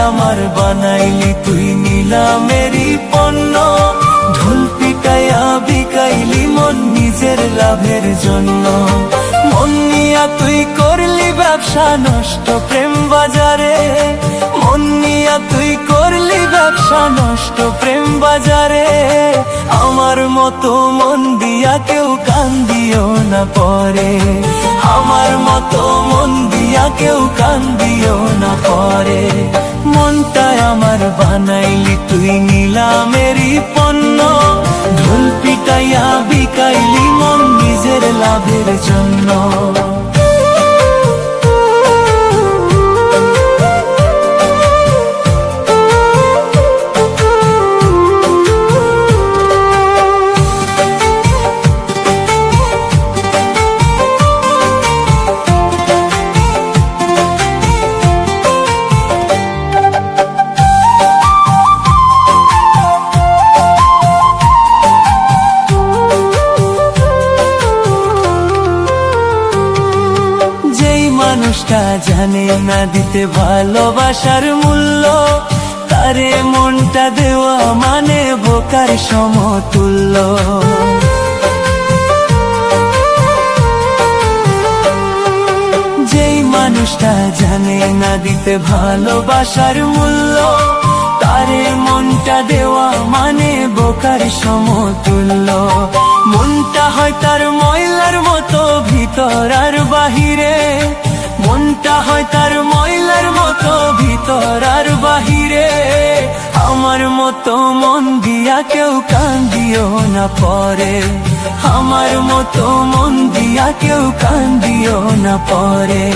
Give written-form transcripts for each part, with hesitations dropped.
আমার বানাইলি তুই নিলামেরই পণ্য, ঢোল পিটাইয়া বিকাইলি মন নিজের লাভের জন্য। মন নিয়া তুই করলি ব্যবসা নষ্ট প্রেম বাজারে, মন নিয়া তুই করলি ব্যবসা নষ্ট প্রেম বাজারে। আমার মতো মন দিয়া কেউ কান্দিও না পরে, আমার মতো মন দিয়া কেউ কান্দিও না পরে। মনটাই আমার বানাইলি তুই নিলামেরই পণ্য, ঢোল পিটাইয়া বিকাইলি মন নিজের লাভের জন্য। মানুষটা জানে না দিতে ভালোবাসার মূল্য, তারে মনটা দেওয়া মানে বোকার সমতুল্য। যেই মানুষটা জানে না দিতে ভালোবাসার মূল্য, তারে মনটা দেওয়া মানে বোকার সমতুল্য। মনটা হয় তার ময়লার মতো ভিতর আর বাহিরে, মনটা হয় তার ময়লার মতো ভিতর আর বাহিরে। আমার মতো মন দিয়া কেউ কান্দিও না পরে, আমার মতো মন দিয়া কেউ কান্দিও না পরে।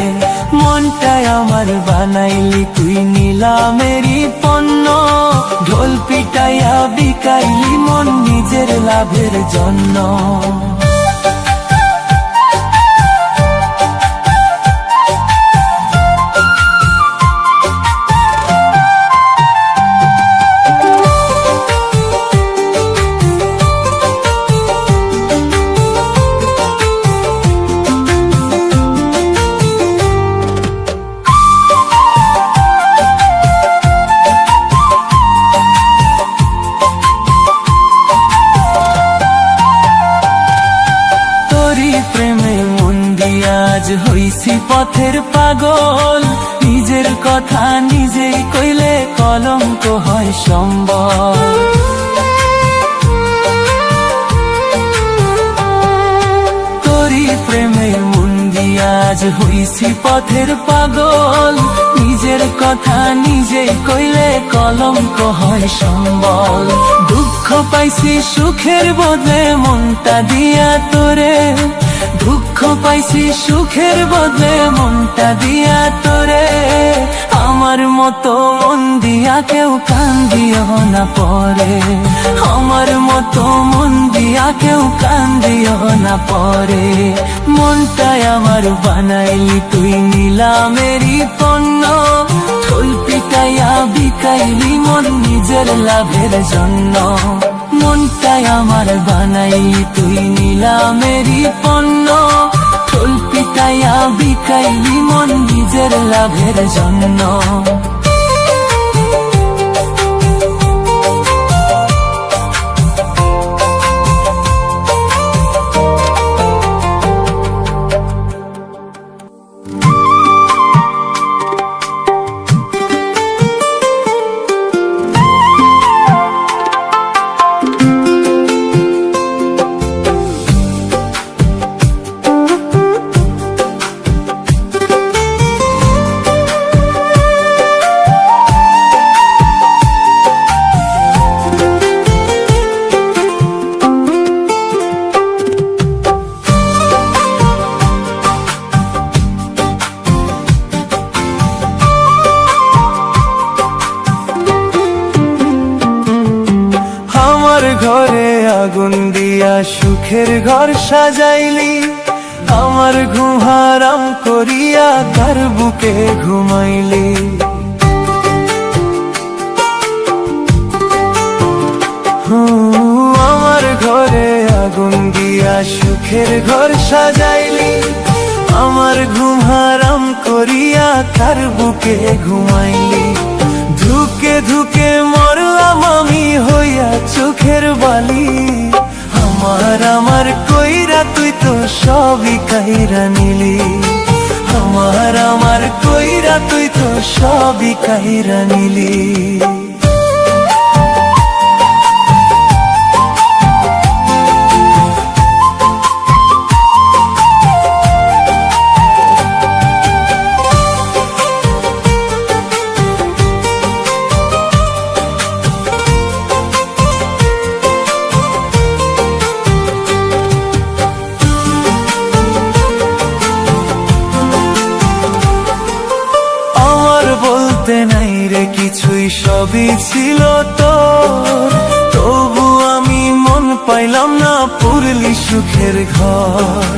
মনটাই আমার বানাইলি তুই নিলামেরই পণ্য, ঢোল পিটাইয়া বিকাইলি মন নিজের লাভের জন্য। প্রেমে মন দিয়া আজ হইছি পথের পাগল, নিজের কথা নিজেই কইলে কলঙ্ক হয় সম্বল। তোরি প্রেমে মন দিয়া আজ হইছি পথের পাগল, নিজের কথা নিজেই কইলে কলঙ্ক হয় সম্বল। দুঃখ পাইছি সুখের বদলে মনটা দিয়া তোরে, দুঃখ পাইছি সুখের বদলে মনটা দিয়া তোরে। আমার মতো মন দিয়া কেউ কান্দিও না পরে, আমার মতো মন দিয়া কেউ কান্দিও না পরে। মনটাই আমার বানাইলি তুই নিলামেরই পণ্য, ঢোল পিটাইয়া বিকাইলি মন নিজের লাভের জন্য। মনটাই আমার বানাইলি তুই নিলামেরই পণ্য, ঢোল পিটাইয়া বিকাইলি মন নিজের লাভের জন্য। ঘরে আগুন দিয়া সুখের ঘর সাজাইলি, আমার ঘুম হারাম করিয়া কার বুকে ঘুমাইলি। আমার ঘরে আগুন দিয়া সুখের ঘর সাজাইলি, আমার ঘুম হারাম করিয়া কার বুকে ঘুমাইলি। ধুকে মরলাম আমি হইয়া চোখের বালি। আমার কইরা তুই তো সবই কাইরা নিলি। আমার কইরা তুই তো সবই কাইরা নিলি। বলতে নাই রে কিছুই, সবই ছিল তোর, তবু আমি মন পাইলাম না, পুরলি সুখের ঘর।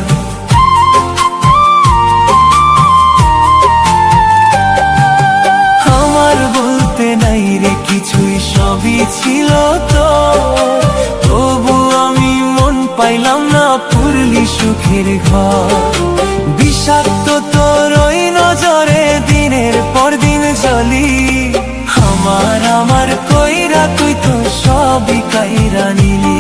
আমার বলতে নাই রে কিছুই, সবই ছিল তোর, তবু আমি মন পাইলাম না, পুরলি সুখের ঘর। বিষাক্ত তোর ওই নজরে দিনের পর দিন জ্বলি। আমার কইরা তুই তো সবই কাইরা নিলি।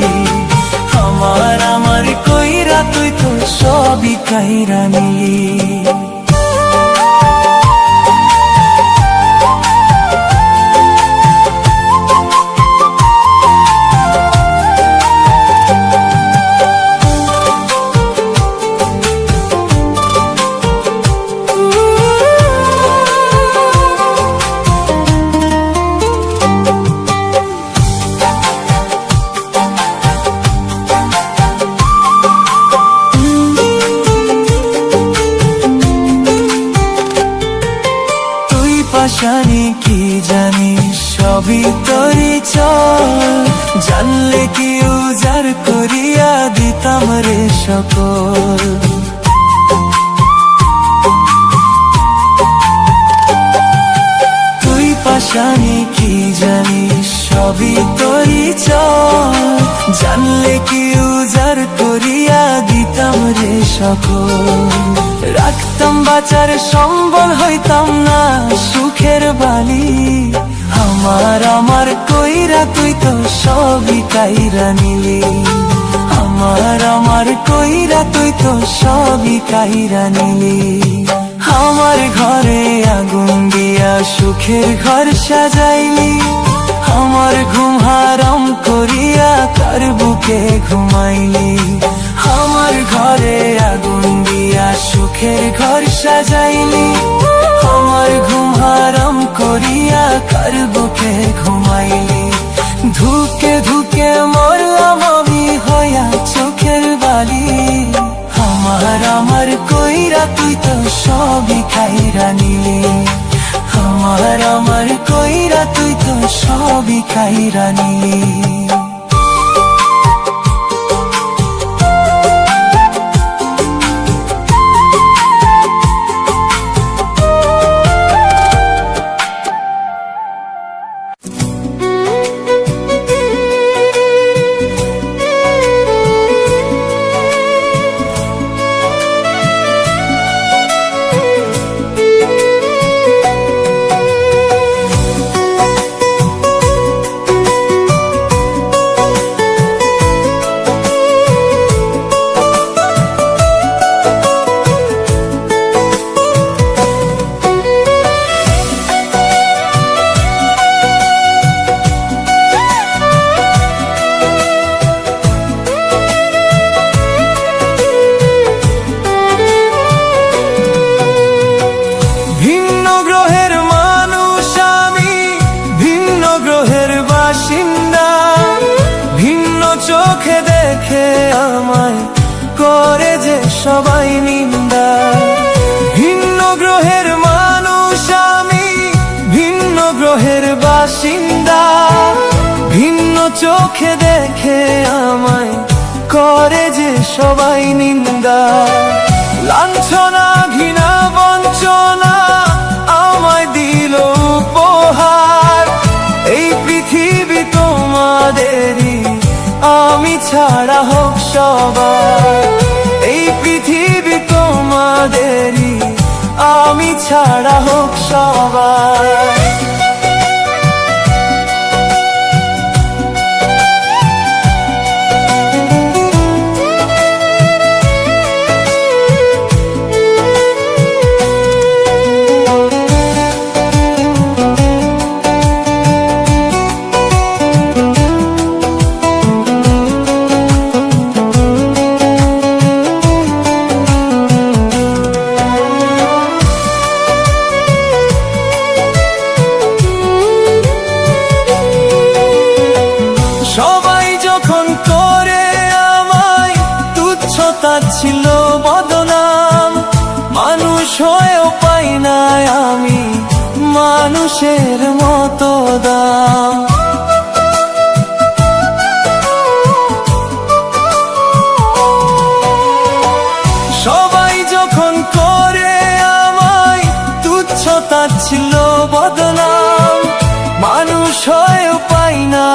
আমার কইরা তুই তো সবই কাইরা নিলি। জানি কি জানি সবই তোরই চল, জানলে কি উজাড় করিয়া দিতাম রে সকল। তুই পাশানি কি জানি সবই তোরই চল, জানলে কি উজাড় করিয়া দিতাম রে সকল। রাখতাম বাঁচার সম্বল, হইতাম না সুখের বালি। আমার কইরা তুই তো সবই কাইরা নিলি। আমার কইরা তুই তো সবই কাইরা নিলি। আমার ঘরে আগুন দিয়া সুখের ঘর সাজাইলি। আমার ঘুম হারাম করিয়া কার বুকে ঘুমাইলি। আমার ঘরে আগুন দিয়া সুখের ঘর সাজাইলি। আমার ঘুম হারাম করিয়া কার বুকে ঘুমাইলি। ধুকে ধুকে মরলাম আমি হইয়া চোখের বালি। আমার কইরা তুই তো সবই কাইরা নিলি। আমার কইরা তুই তো সবই কাইরা নিলি। চোখে দেখে আমায় করে যে সবাই নিন্দা। ভিন্ন গ্রহের মানুষ আমি, ভিন্ন গ্রহের বাসিন্দা। ভিন্ন চোখে দেখে আমায় করে যে সবাই নিন্দা। লাঞ্ছনা ঘৃণা বঞ্চনা আমায় দিল উপহার। এই পৃথিবী তোমাদেরই, আমি ছাড়া হোক সবার। এই পৃথিবী তোমাদেরই, আমি ছাড়া হোক সবার। মানুষের মতো দাম। সবাই যখন করে আমায় তুচ্ছ তাচ্ছিল্য বদনাম, মানুষ হয়েও পাই না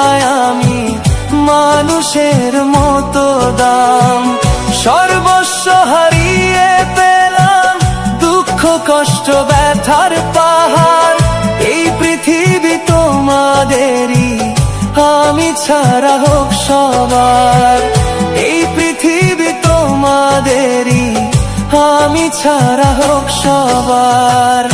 আমি মানুষের মতো দাম। সর্বস্ব হারিয়ে পেলাম, দুঃখ কষ্ট ব্যথার পাহাড়। এই পৃথিবী তোমাদেরই, আমি ছাড়া হোক সবার। এই পৃথিবী তোমাদেরই, আমি ছাড়া হোক সবার।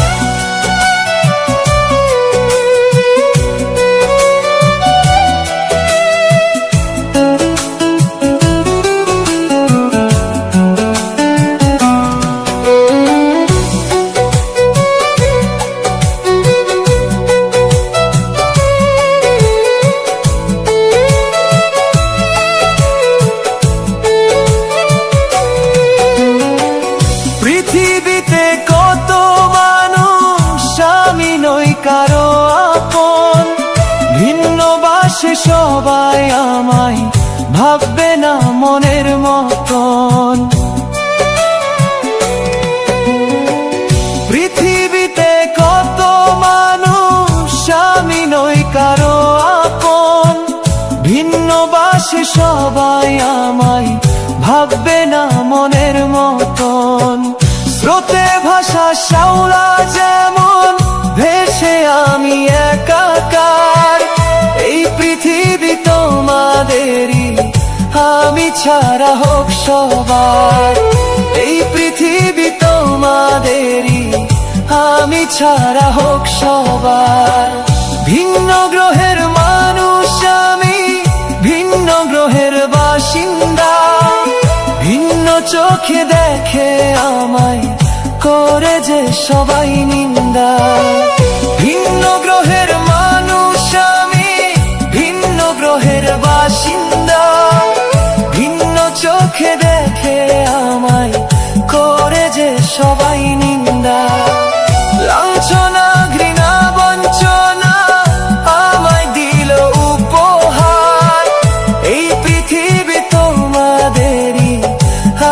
পৃথিবীতে কত মানুষ, আমি নই কারো আপন। ভিন্ন বাসে সবাই আমায় ভাববে না মনের মতন। পৃথিবীতে কত মানুষ, আমি নই কারো আপন। ভিন্ন বাসে সবাই আমায় ভাববে না মনের মতন। স্রোতে ভাষা শ্যাওলা যেমন, ভেসে আমি একাকার। এই পৃথিবী তোমাদেরই, আমি ছাড়া হোক সবার। এই পৃথিবী তোমাদেরই, আমি ছাড়া হোক সবার। ভিন্ন গ্রহের মানুষ আমি, ভিন্ন গ্রহের বাসিন্দা। ভিন্ন চোখে দেখে আমায়, করে যে সবাই নিন্দা। ভিন্ন গ্রহের মানুষ আমি, ভিন্ন গ্রহের বাসিন্দা। ভিন্ন চোখে দেখে আমায়, করে যে সবাই নিন্দা। লাঞ্ছনা ঘৃণা বঞ্চনা আমায় দিল উপহার। এই পৃথিবী তোমাদেরই,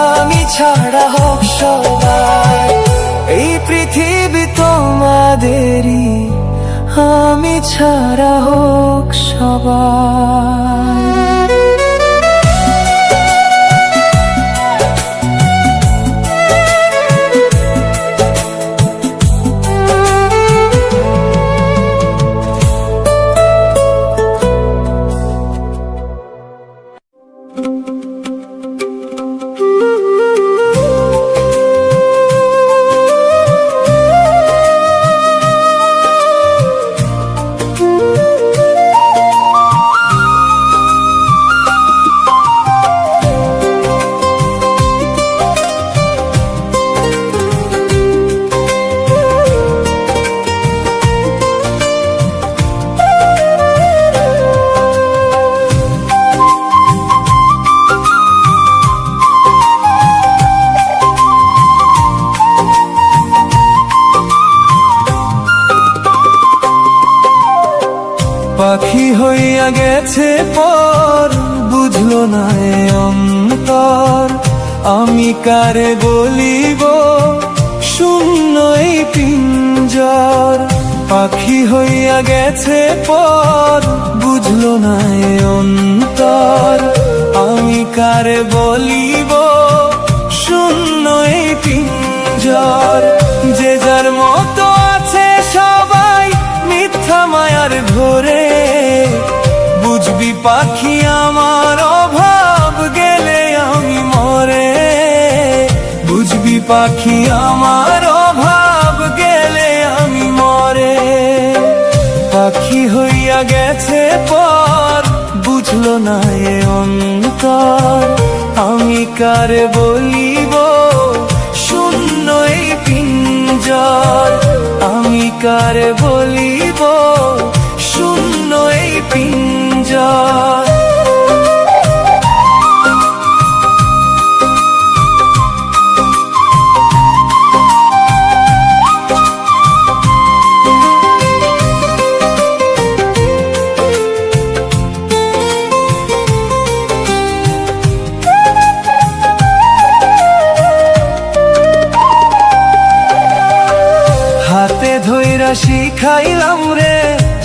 আমি ছাড়া হোক সবার। এই পৃথিবী তোমাদেরই, আমি ছাড়া হোক সবার। পাখি হইয়া গেছে পর, বুঝলো না এ অন্তর। আমি কারে বলিব শূন্য এই পিঞ্জর। পাখি হইয়া গেছে পর, বুঝলো না এ অন্তর। আমি কারে বলিব শূন্য এই পিঞ্জর। যে যার মতো আছে সবাই মিথ্যা মায়ার ঘোরে। বুঝবি পাখি আমার অভাব গেলে আমি মরে। বুঝবি পাখি আমার অভাব গেলে আমি মরে। পাখি হইয়া গেছে পর, বুঝলো না এ অন্তর। আমি কারে বলিব শূন্য এই পিঞ্জর। আমি কারে বলিব শূন্য এই পিঞ্জর। শিখাইলাম রে,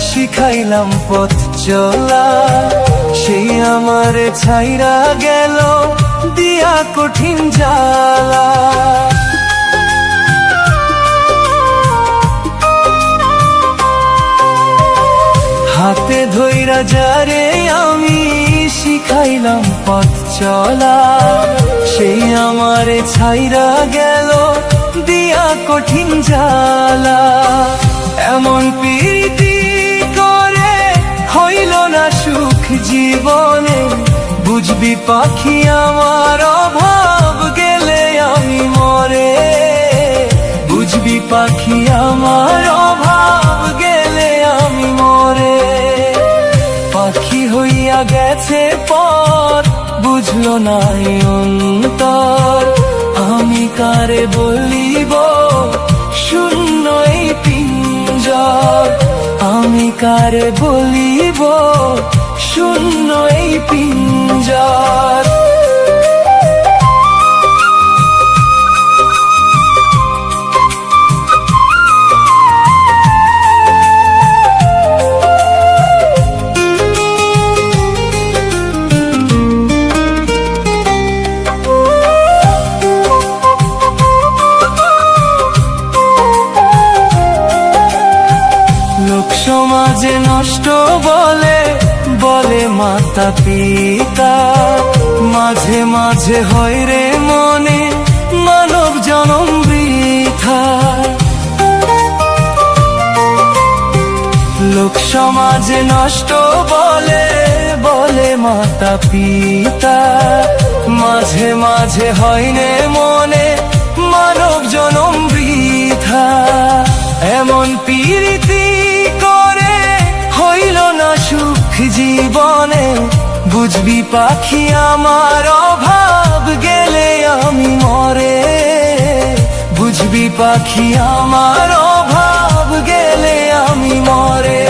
শিখাইলাম পথ চলা, সেই আমারে ছাইরা গেল দিয়া কঠিন জ্বালা। হাতে ধইরা যারে আমি শিখাইলাম পথ চলা, সেই আমারে ছাইরা গেল দিয়া কঠিন জ্বালা। এমন প্রীতি করে হইল না সুখ জীবনে, বুঝবি পাখি আমার অভাব গেলে আমি মরে, বুঝবি পাখি আমার অভাব গেলে আমি মরে। পাখি হইয়া গেছে পর বুঝলো না এই অন্তর, আমি কারে বলিব শূন্য এই পিঞ্জর, আমি কারে বলিব শূন্য এই পিঞ্জর। সমাজে নষ্ট বলে বলে মাতা পিতা, মাঝে মাঝে হয় রে মনে মানব জনম বৃথা। লোক সমাজে নষ্ট বলে বলে মাতা পিতা, মাঝে মাঝে হয় রে মনে মানব জনম বৃথা। এমন প্রীতি করে হইল না সুখ জীবনে, বুঝবি পাখি আমার অভাব গেলে আমি মরে, বুঝবি পাখি আমার অভাব গেলে আমি মরে।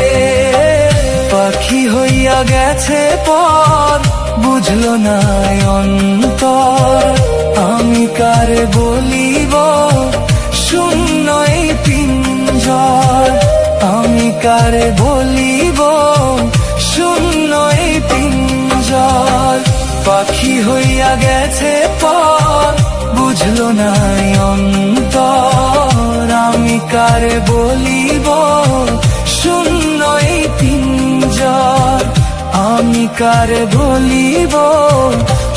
পাখি হইয়া গেছে পর বুঝলো না অন্তর, আমি কারে বলিব শূন্য এই পিঞ্জর, আমি কারে বলিব শূন্য এই পিঞ্জর। পাখি হইয়া গেছে পর বুঝলো না অন্তর, আমি কারে বলিব শূন্য এই পিঞ্জর, আমি কারে বলিব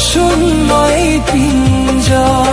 শূন্য এই পিঞ্জর।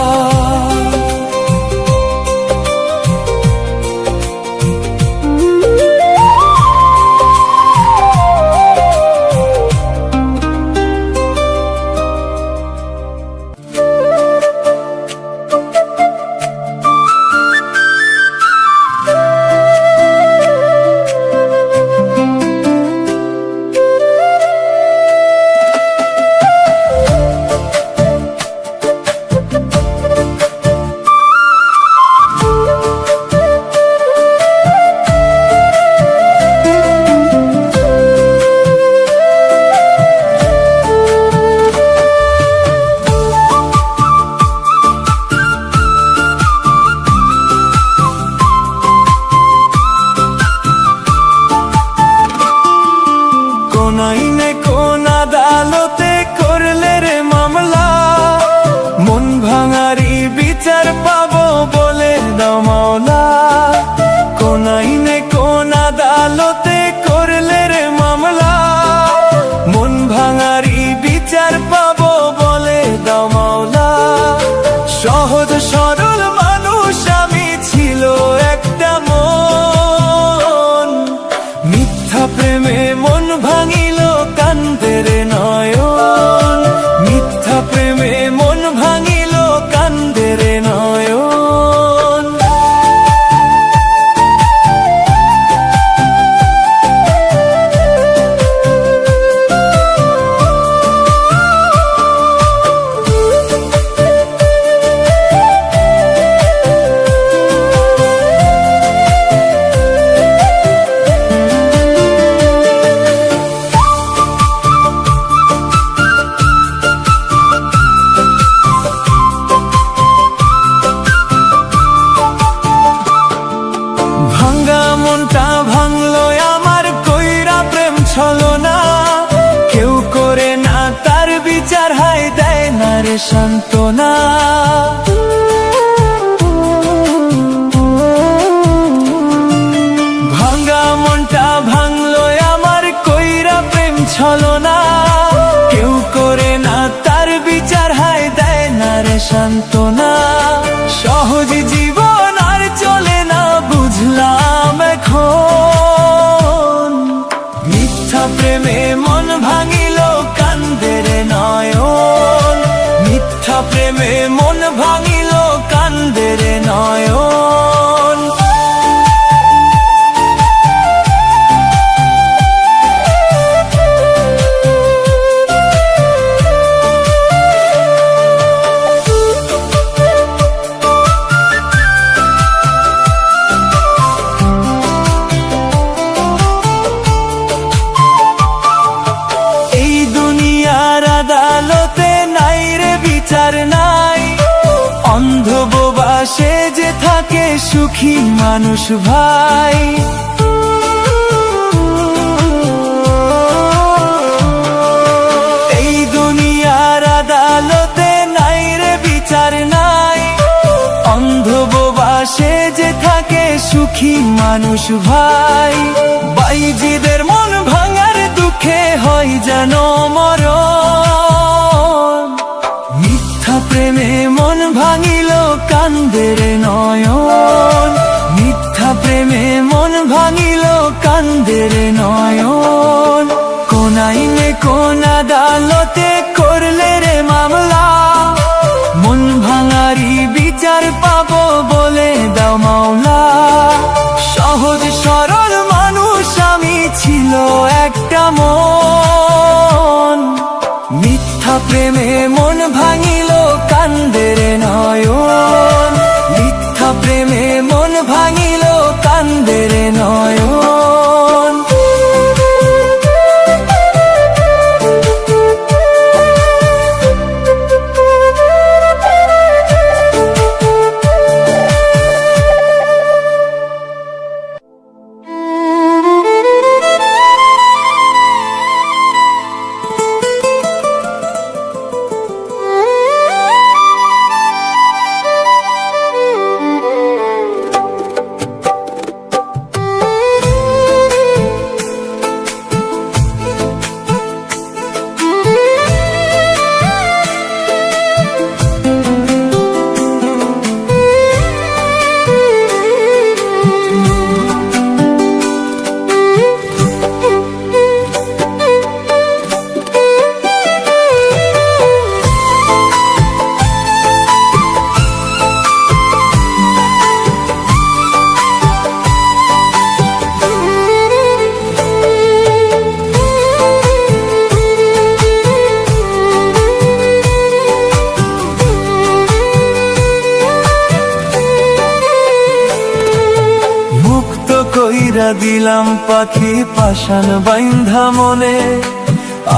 কোন আদালতে করলে রে মামলা, মন ভাঙারি বিচার পাবো বলে দাও মাওলা। কোন আইনে কোন আদালতে করলে রে মামলা, মন ভাঙারি বিচার পাবো বলে দাও মাওলা। সহজ সরল মানুষ আমি, ছিল একটা মন, মিথ্যা প্রেমে মন ভাঙিল কান্দে রে নয়ন, মিথ্যা প্রেমে মন ভাঙিল কান্দে রে নয়ন। রে সান্ত্বনা। ভাঙা মনটা ভাঙলো আমার, কইরা প্রেম ছলনা। কেউ করে না তার বিচার, হায় দেয় না রে সান্ত্বনা। সহজ জীবন আর চলে না, বুঝলাম এখন। মিথ্যা প্রেমে মন ভাঙিল, কান্দে রে নয়ন। মিথ্যা প্রেমে মন ভাঙিল, কান্দে রে নয়ন। নাই অন্ধ বোবা সে যে থাকে, সুখী মানুষ ভাই। এই দুনিয়ার আদালতে নাই রে বিচার নাই। অন্ধ বোবা সে যে থাকে, সুখী মানুষ ভাই। বাইজিদের মন ভাঙার দুঃখে হয় যেন মরণ। মিথ্যা প্রেমে মন ভাঙিল, কান্দে রে নয়ন। মিথ্যা প্রেমে মন ভাঙিল, কান্দে রে নয়ন। কোন আইনে কোন আদালতে করলে রে মামলা, মন ভাঙারি বিচার পাবো বলে দাও মাওলা। সহজ সরল মানুষ আমি, ছিল একটা মন। মিথ্যা প্রেমে মন ভাঙিল, কান্দে রে নয়ন। মিথ্যা প্রেমে মন ভাঙিল, কান্দে রে নয়ন। কইরা দিলাম পাখি পাশান বাইন্ধা মনে।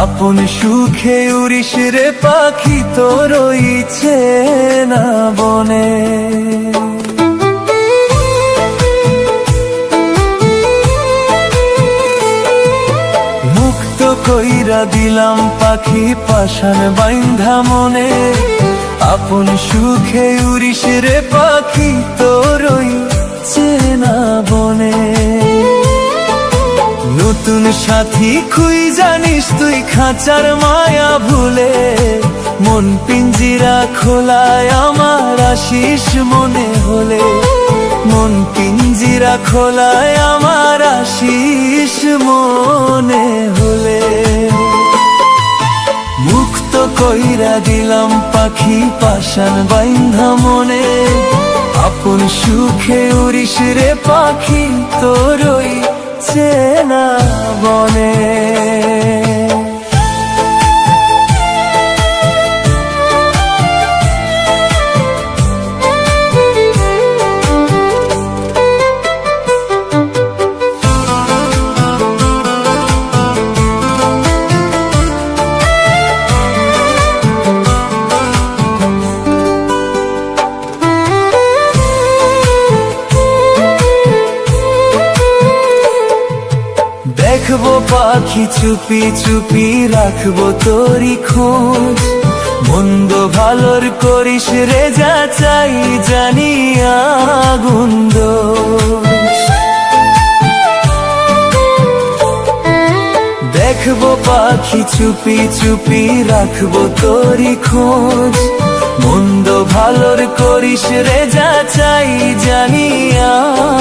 আপন সুখে উড়িস রে পাখি, তোর ইচ্ছে না বনে। মুক্ত কইরা দিলাম পাখি পাশান বাইন্ধা মনে। আপন সুখে উড়িস রে পাখি, তোর চেনা বনে। নতুন সাথী খুই জানিস তুই, খাঁচার মায়া ভুলে। মন পিঞ্জিরা খোলায় আমার, আশিস মনে হলে। মন পিঞ্জিরা খোলায় আমার, আশিস মনে হলে। মুক্ত কইরা দিলাম পাখি পাশান বাইন্ধা মনে। আপন সুখে উড়িস রে পাখি, তোর চেনা বনে। দেখবো পাখি চুপি চুপি, রাখবো তোরি খোঁজ। মন্দ ভালোর করিস রে যাচাই, জানি আগুন দোষ। দেখবো পাখি চুপি চুপি, রাখবো তোরি খোঁজ। মন্দ ভালোর করিস রে যাচাই, জানি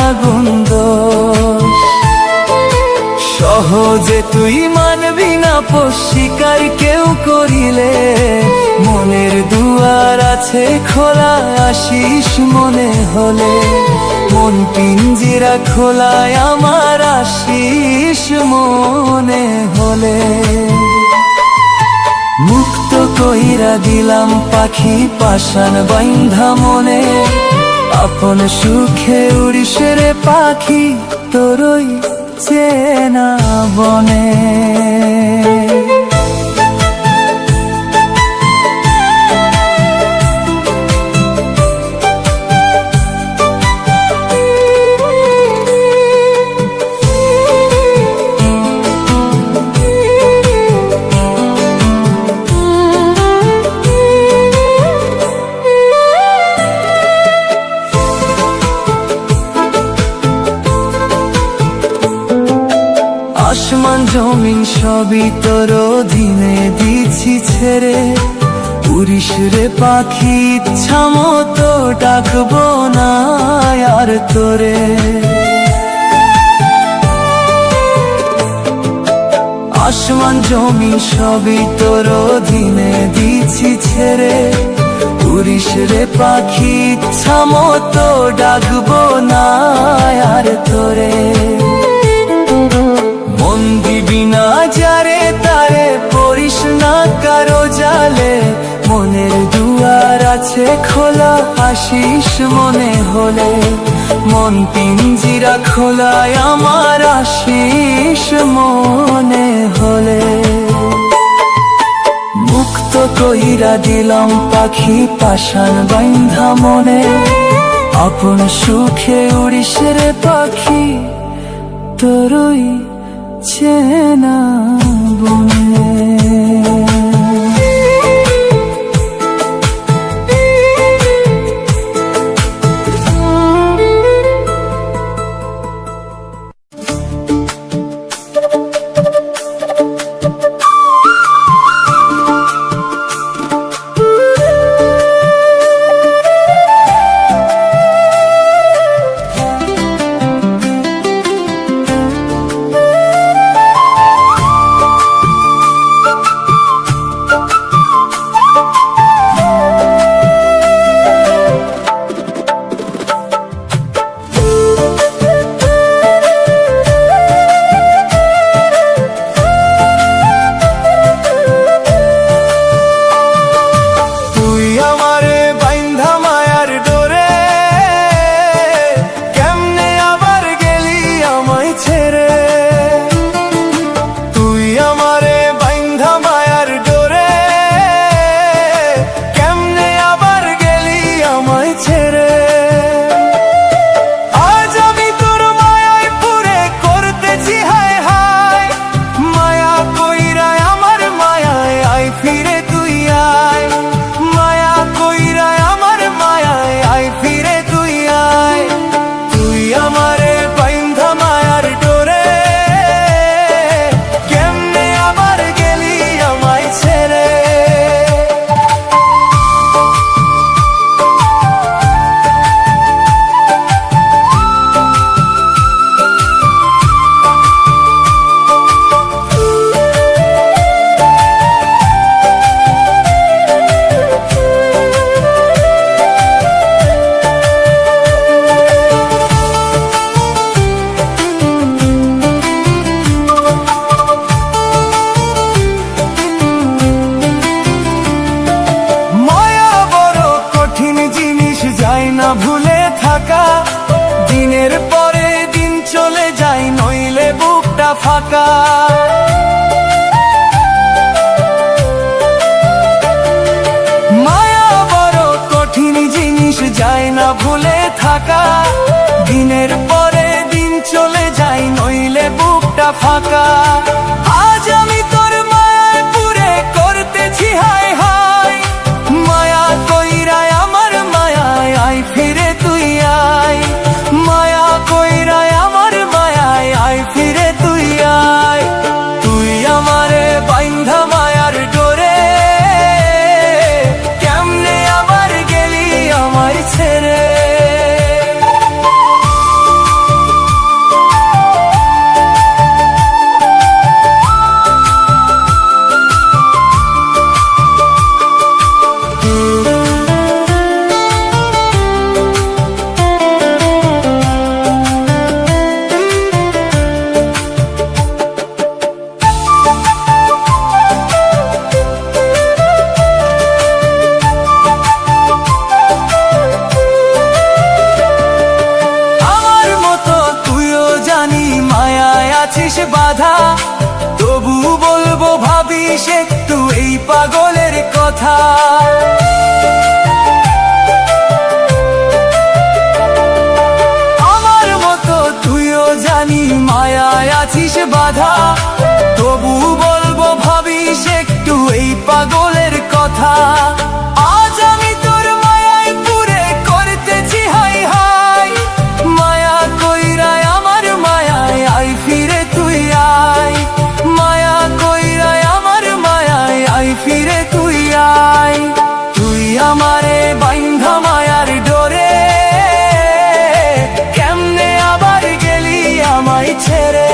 আগুন দোষ। সহজে তুই মানবি না স্বীকার কেউ করিলে, মনের দুয়ার আছে খোলা, আসিস মনে হলে। মন পিঞ্জিরা খোলায় আমার, আসিস মনে হলে। মুক্ত কইরা দিলাম পাখি পাশান বাইন্ধা মনে, আপন সুখে উড়িস রে পাখি তোরই চেনা বনে। আসমান জমিন সবই তোর অধীনে দিছি ছেড়ে, উড়িস রে পাখি ইচ্ছা মতো, ডাকবো না আর তোরে। আসমান জমিন সবই তোর অধীনে দিছি ছেড়ে, উড়িস রে পাখি ইচ্ছা মতো, ডাকবো না আর তোরে। মন দিবি না যারে তারে, পড়িস না কারো জালে। মনের দুয়ার আছে খোলা, আসিস মনে হলে। মন পিঞ্জিরা খোলায় আমার, আসিস মনে হলে। মুক্ত কইরা দিলাম পাখি পাশান বাইন্ধা মনে, আপন সুখে উড়িস রে পাখি তোরই চেনা বনে। ফাঁকা। মায়া বড় কঠিন জিনিস, যায় না ভুলে থাকা। দিনের পরে দিন চলে যায়, নইলে বুকটা ফাঁকা। আজ আমি তোর মায়ায় পুরে করতেছি হায় হায়, ভাবিস একটু এই পাগলের কথা। আমার মতো তুইও জানি মায়ায় আছিস বাধা, তবু বলবো ভাবিস একটু এই পাগলের কথা। আজ আমি তোর মায়ায় পুরে করতেছি হাই হাই, মায়া কইরায় আমার মায়ায় আই ফিরে তুই আয়, মায়া কইরায় আমার মায়ায় আই ফিরে তুই আয়। তুই আমারে বাইন্ধা মায়ার ডোরে, কেমনে আবার গেলি আমায় ছেড়ে।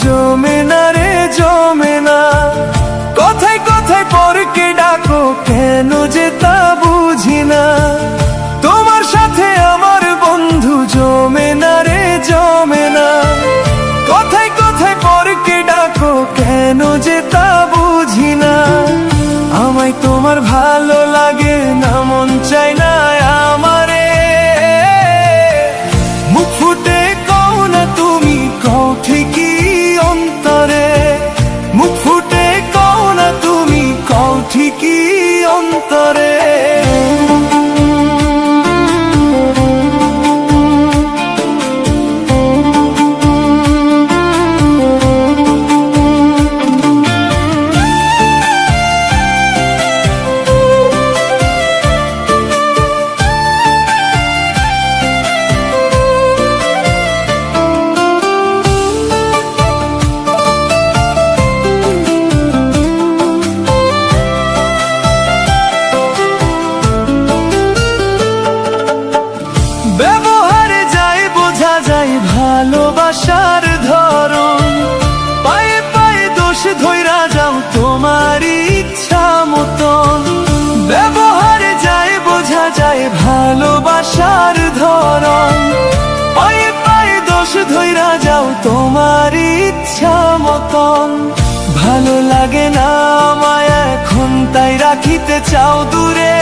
জমে না রে জমে না, কথায় কথায় পরকে ডাকো কেন যে তা বুঝি না। তোমার সাথে আমার বন্ধু জমে না রে জমে না, কথায় কথায় পরকে ডাকো কেন যে তা বুঝি না। আমায় তোমার ভালো লাগে না, মন চায় না আমারে, মুখ ফুটে কও না তুমি কও ঠিকই অন্তরে, মুখ ফুটে কও না তুমি কও ঠিকই অন্তরে। ব্যবহারে যায় বোঝা যায় ভালোবাসার ধরন, পায়ে পায়ে দোষ ধইরা যাও তোমার ইচ্ছা মতন। ব্যবহারে যায় বোঝা যায় ভালোবাসার ধরন, পায়ে পায়ে দোষ ধইরা যাও তোমার ইচ্ছা মতন। ভালো লাগে না আমায় এখন তাই রাখিতে চাও দূরে,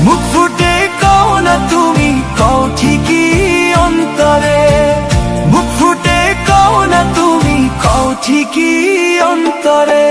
মুখ ফুটে কও না তুমি কও ঠিকই অন্তরে, মুখ ফুটে কও না তুমি কও ঠিকই অন্তরে।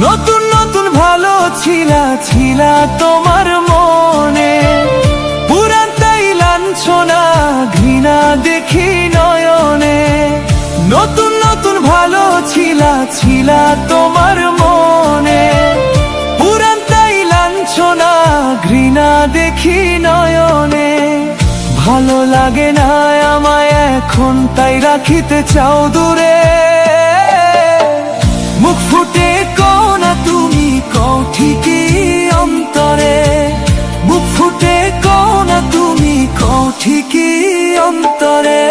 নতুন নতুন ভালো ছিলা ছিলা তোমার মনে, পুরান তাই লাঞ্ছনা ঘৃণা দেখি নয়নে। নতুন নতুন ভালো ছিলা ছিলা তোমার মনে, পুরান তাই লাঞ্ছনা ঘৃণা দেখি নয়নে। ভালো লাগে না আমায় এখন তাই রাখিতে চাও দূরে, মুখ ফুটে কও না তুমি কও ঠিকই অন্তরে, মুখ ফুটে কও না তুমি কও ঠিকই অন্তরে।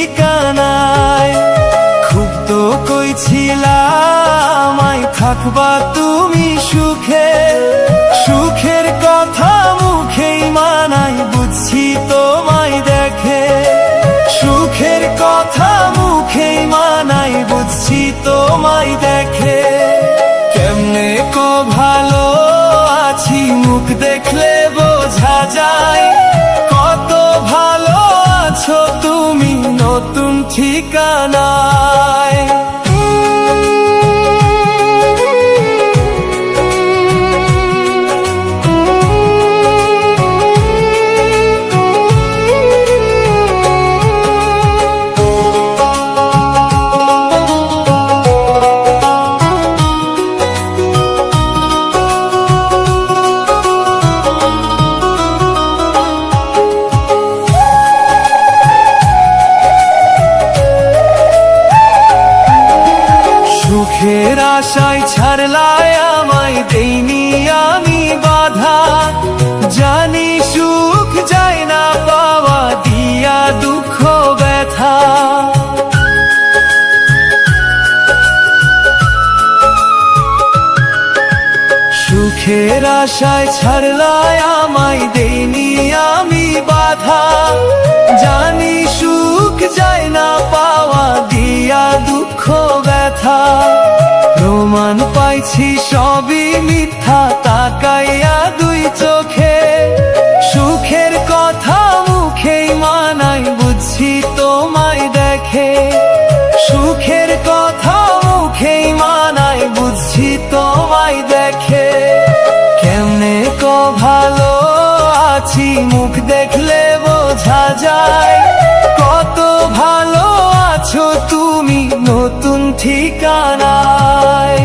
ঠিকানায়। খুব তো কইছিলাম আয় থাকবা তুমি সুখে, সুখের কথা মুখেই মানাই বুঝছি তোমায় দেখে, সুখের কথা মুখেই মানাই বুঝছি তোমায় দেখে। কেমনে কো ভালো আছি মুখ দেখলে বোঝা যায়, কত ভালো আছো তুমি নতুন ঠিকানায়। সুখের আশায় ছাড়লায় আমায় দেইনি আমি বাধা, জানি সুখ যায় না পাওয়া দিয়া দুঃখ ব্যথা। সুখের আশায় ছাড়লায় আমায় দেইনি আমি বাধা, জানি সুখ যায় না পাওয়া দিয়া দুঃখ ব্যথা। প্রমাণ পাইছি সবই মিথ্যা তাকাইয়া দুই চোখে, সুখের কথা মুখেই মানাই বুঝছি তোমায় দেখে, সুখের কথা মুখেই মানাই বুঝছি তোমায় দেখে। কেমনে কো ভালো আছি মুখ দেখলে বোঝা যায়, কত ভালো আছো তুমি নতুন ঠিকানায়।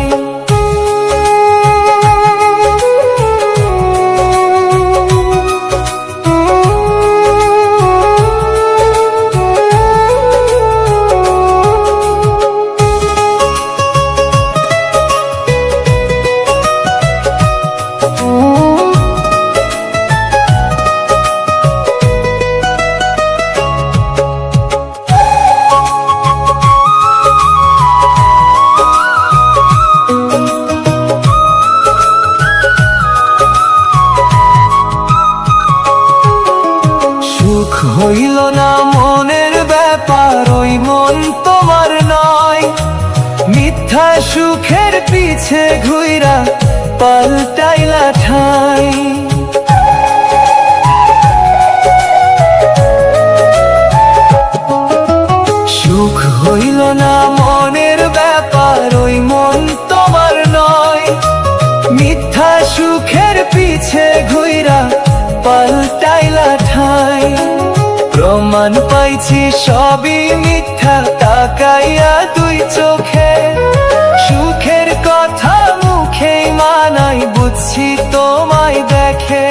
সুখ হইল না মনের ব্যাপার ওই মন তোমার নয়, মিথ্যা সুখের পিছে ঘুইরা পাল্টাইলা ঠাই। সুখ হইল না মনের ব্যাপার ওই মন তোমার নয়, মিথ্যা সুখের পিছে ঘুইরা পাল্টাইলা ঠাই। প্রমাণ পাইছি সবই মিথ্যা তাকাইয়া দুই চোখে, সুখের কথা মুখেই মানাই বুঝছি তোমায় দেখে।